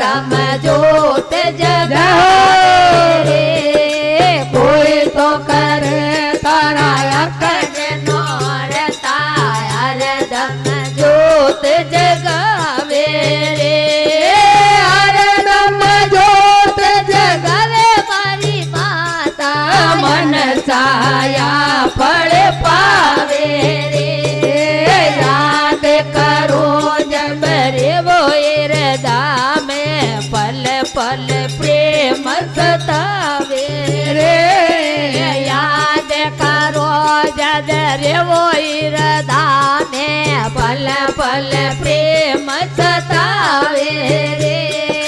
હરદમ જોત જગાવે રે કોઈ તો કરે તારા અખંડનો રતા હરદમ જોત જગાવે રે હરદમ જોત જગાવે મારી માતા મન છાયા ફળ પાવે રે યાદ કરો જબ રે વો હૃદય में पल पल प्रेम सतावे रे याद करो जद रे वो हृदय में पल पल